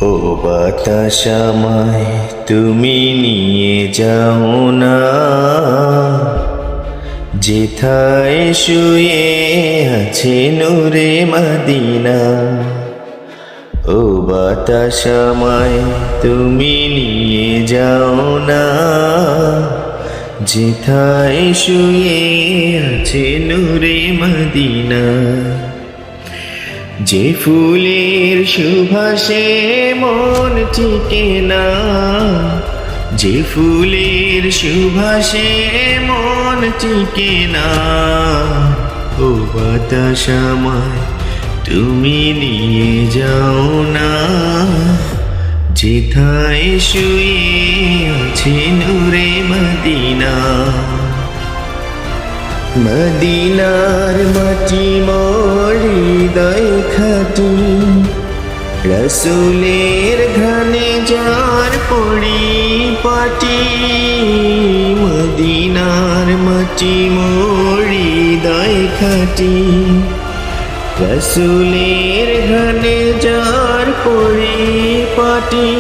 ও বাতাস আমায় তুমি নিয়ে যাও না, যেথায় শুয়ে আছে নূরে মদিনা। ও বাতাস আমায় তুমি নিয়ে যাও না, যেথায় শুয়ে আছে নূরে মদিনা। যে ফুলের সুবাসে মন টিকে না, যে ফুলের সুবাসে মন টিকে না। ও বাতাস আমায় তুমি নিয়ে যাও না, যেথায় শুয়ে আছে নূরে মদিনা। মদিনার মাটি মোর হৃদয় খাটি, রসুলের ঘ্রাণে যার পরিপাটি। মদিনার মাটি মোর হৃদয় খাটি, রসুলের ঘ্রাণে যার পরিপাটি।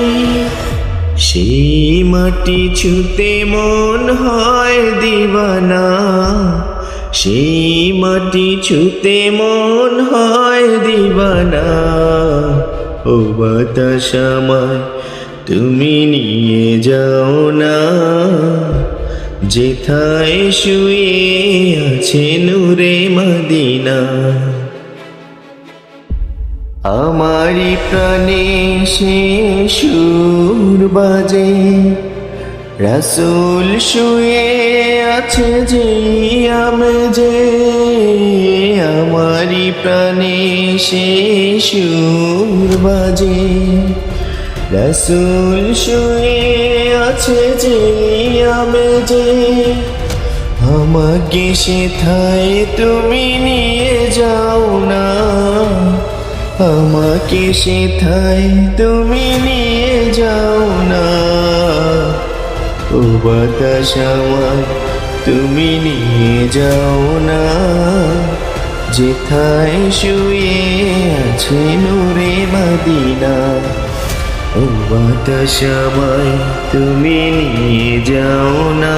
সেই মাটি ছুতে মন হয় দিওয়ানা, সেই মাটি ছুতে মন হয় দিওয়ানা। ও বাতাস আমায় তুমি নিয়ে যাও না, যেথায় শুয়ে আছে নূরে মদিনা। আমারি প্রাণে সে সুর বাজে, রসুল শুয়ে আছে যে আমজে। আমারি প্রাণে সে সুর বাজে, রসুল শুয়ে আছে যে আমজে। আমাকে সেথায় তুমি নিয়ে যাও না, আমাকে সেথায় তুমি নিয়ে যাও না। ও বাতাস আমায় তুমি নিয়ে যাও না, যেথায় শুয়ে আছে নূরে মদিনা। ও বাতাস আমায় তুমি নিয়ে যাও না,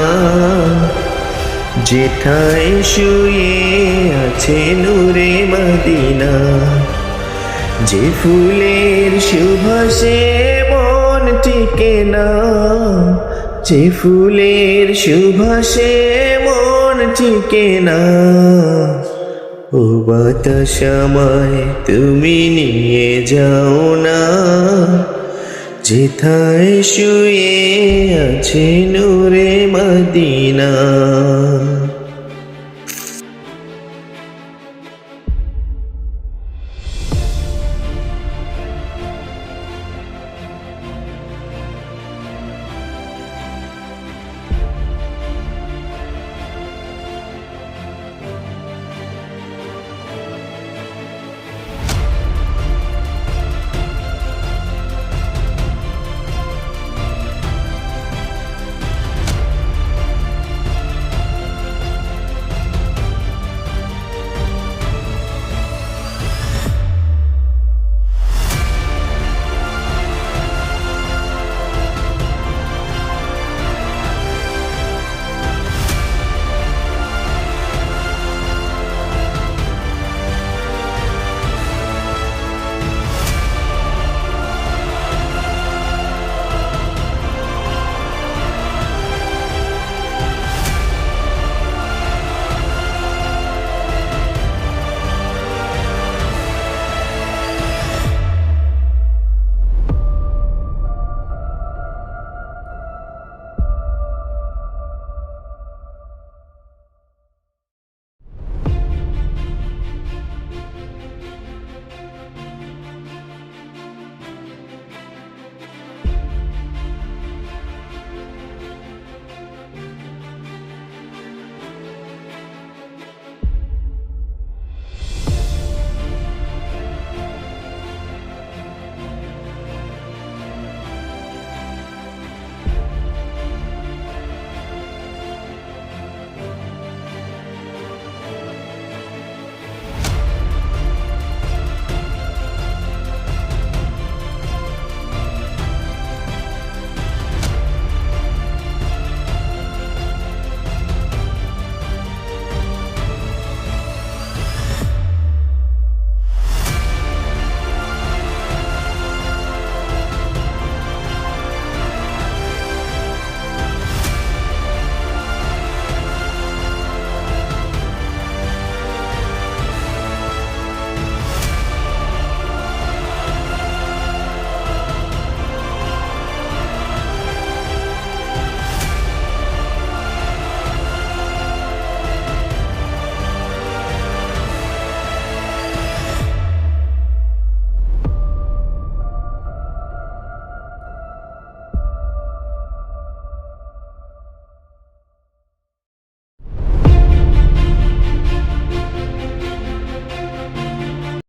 যেথায় শুয়ে আছে নূরে মদিনা। যে ফুলের সুবাসে মন টিকে না, যে ফুলের সুবাসে মন টিকে না। ও বাতাস আমায় তুমি নিয়ে যাও না, যেথায় শুয়ে আছে নূরে মদিনা।